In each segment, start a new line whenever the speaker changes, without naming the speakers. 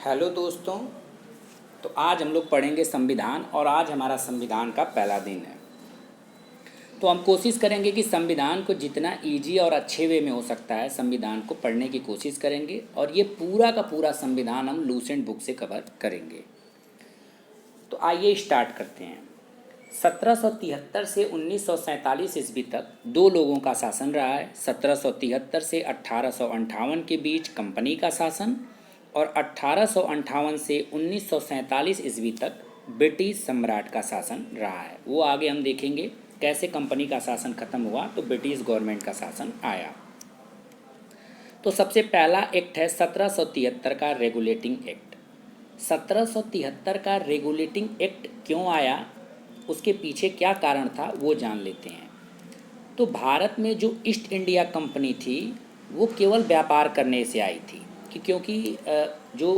Hello दोस्तों। तो आज हम लोग पढ़ेंगे संविधान और आज हमारा संविधान का पहला दिन है। तो हम कोशिश करेंगे कि संविधान को जितना इजी और अच्छे वे में हो सकता है संविधान को पढ़ने की कोशिश करेंगे और ये पूरा का पूरा संविधान हम लूसेंट बुक से कवर करेंगे। तो आइए स्टार्ट करते हैं। 1773 से 1947 ईस्वी तक दो लोगों का शासन रहा है। 1773 से 1858 के बीच कंपनी का शासन और 1858 से 1947 ईस्वी तक ब्रिटिश सम्राट का शासन रहा है। वो आगे हम देखेंगे कैसे कंपनी का शासन खत्म हुआ तो ब्रिटिश गवर्नमेंट का शासन आया। तो सबसे पहला एक्ट है 1773 का रेगुलेटिंग एक्ट। 1773 का रेगुलेटिंग एक्ट क्यों आया, उसके पीछे क्या कारण था वो जान लेते हैं। तो भारत में जो ईस्ट इंडिया कंपनी थी वो केवल व्यापार करने से आई थी क्योंकि जो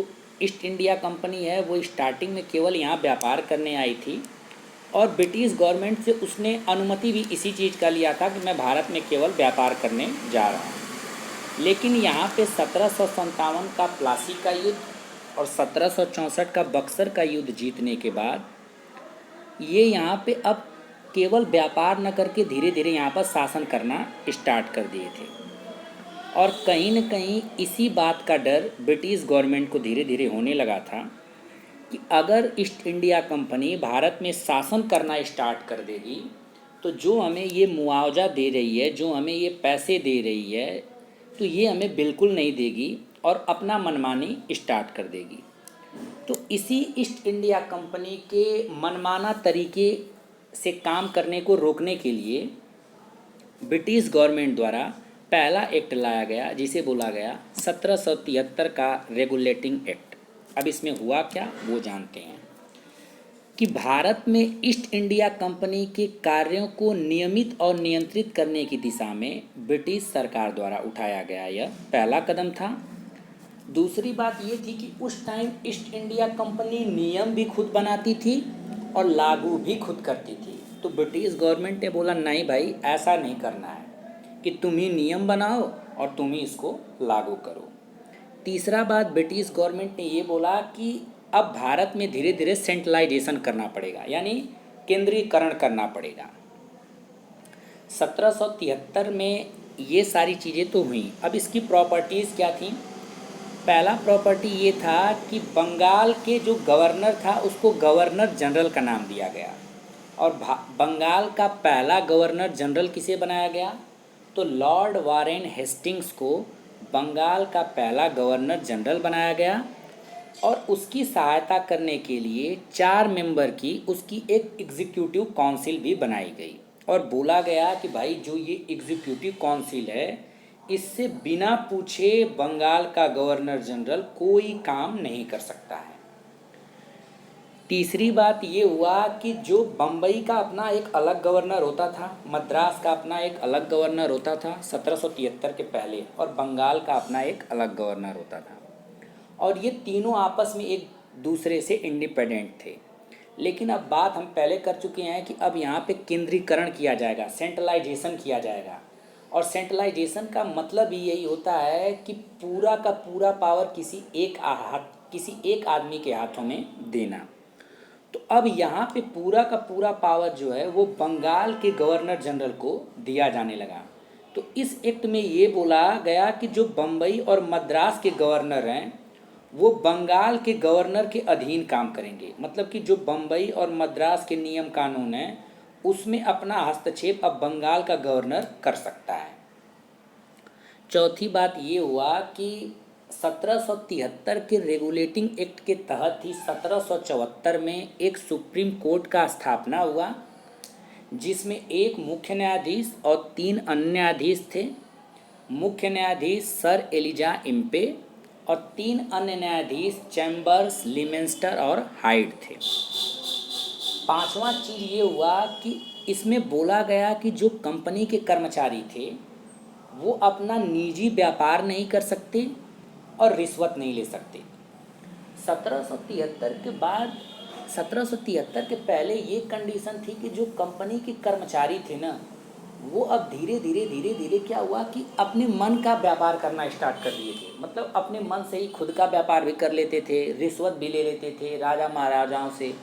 ईस्ट इंडिया कंपनी है वो स्टार्टिंग में केवल यहाँ व्यापार करने आई थी और ब्रिटिश गवर्नमेंट से उसने अनुमति भी इसी चीज़ का लिया था कि मैं भारत में केवल व्यापार करने जा रहा हूँ। लेकिन यहाँ पे 1757 का प्लासी का युद्ध और 1764 का बक्सर का युद्ध जीतने के बाद ये यहाँ पे अब केवल व्यापार न करके धीरे धीरे यहाँ पर शासन करना स्टार्ट कर दिए थे। और कहीं न कहीं इसी बात का डर ब्रिटिश गवर्नमेंट को धीरे धीरे होने लगा था कि अगर ईस्ट इंडिया कंपनी भारत में शासन करना स्टार्ट कर देगी तो जो हमें ये मुआवजा दे रही है, जो हमें ये पैसे दे रही है, तो ये हमें बिल्कुल नहीं देगी और अपना मनमानी स्टार्ट कर देगी। तो इसी ईस्ट इंडिया कंपनी के मनमाना तरीके से काम करने को रोकने के लिए ब्रिटिश गवर्नमेंट द्वारा पहला एक्ट लाया गया जिसे बोला गया 1773 का रेगुलेटिंग एक्ट। अब इसमें हुआ क्या वो जानते हैं कि भारत में ईस्ट इंडिया कंपनी के कार्यों को नियमित और नियंत्रित करने की दिशा में ब्रिटिश सरकार द्वारा उठाया गया यह पहला कदम था। दूसरी बात ये थी कि उस टाइम ईस्ट इंडिया कंपनी नियम भी खुद बनाती थी और लागू भी खुद करती थी। तो ब्रिटिश गवर्नमेंट ने बोला नहीं भाई, ऐसा नहीं करना है कि तुम ही नियम बनाओ और तुम ही इसको लागू करो। तीसरा बात ब्रिटिश गवर्नमेंट ने ये बोला कि अब भारत में धीरे धीरे सेंट्रलाइजेशन करना पड़ेगा, यानी केंद्रीकरण करना पड़ेगा। 1773 में ये सारी चीज़ें तो हुई। अब इसकी प्रॉपर्टीज़ क्या थी? पहला प्रॉपर्टी ये था कि बंगाल के जो गवर्नर था उसको गवर्नर जनरल का नाम दिया गया और बंगाल का पहला गवर्नर जनरल किसे बनाया गया? तो लॉर्ड वारेन हेस्टिंग्स को बंगाल का पहला गवर्नर जनरल बनाया गया और उसकी सहायता करने के लिए 4 मेंबर की उसकी एक एग्जीक्यूटिव काउंसिल भी बनाई गई और बोला गया कि भाई जो ये एग्जीक्यूटिव काउंसिल है इससे बिना पूछे बंगाल का गवर्नर जनरल कोई काम नहीं कर सकता है। तीसरी बात ये हुआ कि जो बम्बई का अपना एक अलग गवर्नर होता था, मद्रास का अपना एक अलग गवर्नर होता था 1773 के पहले, और बंगाल का अपना एक अलग गवर्नर होता था और ये तीनों आपस में एक दूसरे से इंडिपेंडेंट थे। लेकिन अब बात हम पहले कर चुके हैं कि अब यहाँ पे केंद्रीकरण किया जाएगा, सेंट्रलाइजेशन किया जाएगा। और सेंट्रलाइजेशन का मतलब ही यही होता है कि पूरा का पूरा पावर किसी एक आदमी के हाथों में देना। तो अब यहाँ पे पूरा का पूरा पावर जो है वो बंगाल के गवर्नर जनरल को दिया जाने लगा। तो इस एक्ट में ये बोला गया कि जो बम्बई और मद्रास के गवर्नर हैं वो बंगाल के गवर्नर के अधीन काम करेंगे। मतलब कि जो बम्बई और मद्रास के नियम कानून हैं उसमें अपना हस्तक्षेप अब बंगाल का गवर्नर कर सकता है। चौथी बात ये हुआ कि 1773 के रेगुलेटिंग एक्ट के तहत ही 1774 में एक सुप्रीम कोर्ट का स्थापना हुआ जिसमें एक मुख्य न्यायाधीश और 3 अन्य न्यायाधीश थे। मुख्य न्यायाधीश सर एलिजा इम्पे और 3 अन्य न्यायाधीश चैम्बर्स, लिमेंस्टर और हाइड थे। पांचवा चीज़ ये हुआ कि इसमें बोला गया कि जो कंपनी के कर्मचारी थे वो अपना निजी व्यापार नहीं कर सकते और रिश्वत नहीं ले सकते। 1773 के बाद 1773 के पहले ये कंडीशन थी कि जो कंपनी के कर्मचारी थे ना वो अब धीरे धीरे धीरे धीरे क्या हुआ कि अपने मन का व्यापार करना स्टार्ट कर दिए थे। मतलब अपने मन से ही खुद का व्यापार भी कर लेते थे, रिश्वत भी ले लेते थे राजा महाराजाओं से,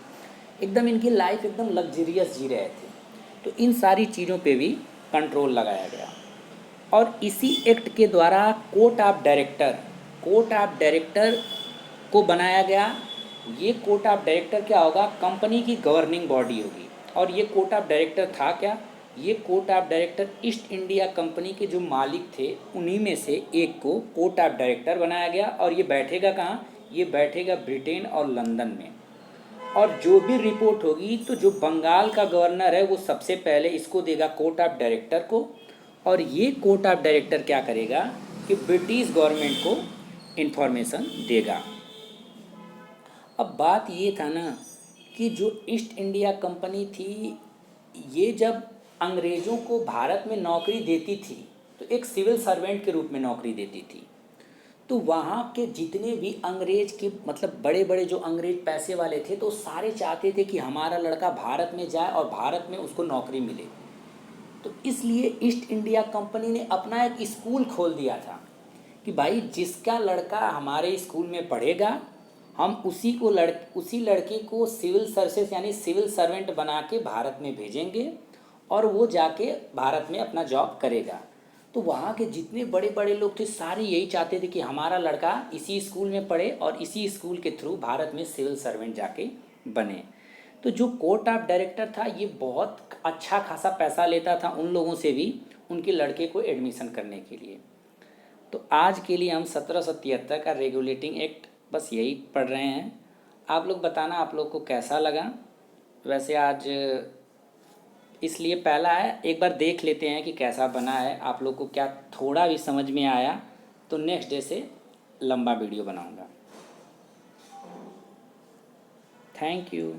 एकदम इनकी लाइफ एकदम लग्जरियस जी रहे थे। तो इन सारी चीज़ों पे भी कंट्रोल लगाया गया। और इसी एक्ट के द्वारा कोर्ट ऑफ डायरेक्टर को बनाया गया। ये कोर्ट ऑफ डायरेक्टर क्या होगा, कंपनी की गवर्निंग बॉडी होगी। और ये कोर्ट ऑफ डायरेक्टर था क्या, ये court of director east India company के जो मालिक थे उन्हीं में से एक को कोर्ट ऑफ डायरेक्टर बनाया गया। और ये बैठेगा कहाँ, ये बैठेगा ब्रिटेन और लंदन में। और जो भी रिपोर्ट होगी तो जो बंगाल का गवर्नर है वो सबसे पहले इसको देगा कोर्ट ऑफ डायरेक्टर को। और ये कोर्ट ऑफ डायरेक्टर क्या करेगा कि ब्रिटिश गवर्नमेंट को इन्फॉर्मेशन देगा। अब बात ये था ना कि जो ईस्ट इंडिया कंपनी थी, ये जब अंग्रेज़ों को भारत में नौकरी देती थी तो एक सिविल सर्वेंट के रूप में नौकरी देती थी। तो वहाँ के जितने भी अंग्रेज के मतलब बड़े बड़े जो अंग्रेज पैसे वाले थे तो सारे चाहते थे कि हमारा लड़का भारत में जाए और भारत में उसको नौकरी मिले। तो इसलिए ईस्ट इंडिया कंपनी ने अपना एक स्कूल खोल दिया था कि भाई जिसका लड़का हमारे स्कूल में पढ़ेगा हम उसी लड़के को सिविल सर्विसेज यानी सिविल सर्वेंट बना के भारत में भेजेंगे और वो जाके भारत में अपना जॉब करेगा। तो वहाँ के जितने बड़े बड़े लोग थे सारे यही चाहते थे कि हमारा लड़का इसी स्कूल में पढ़े और इसी स्कूल के थ्रू भारत में सिविल सर्वेंट जाके बने। तो जो कोर्ट ऑफ डायरेक्टर था ये बहुत अच्छा खासा पैसा लेता था उन लोगों से भी उनके लड़के को एडमिशन करने के लिए। तो आज के लिए हम 1773 का रेगुलेटिंग एक्ट बस यही पढ़ रहे हैं। आप लोग बताना आप लोग को कैसा लगा। वैसे आज इसलिए पहला है, एक बार देख लेते हैं कि कैसा बना है, आप लोग को क्या थोड़ा भी समझ में आया तो नेक्स्ट डे से लंबा वीडियो बनाऊंगा। Thank you.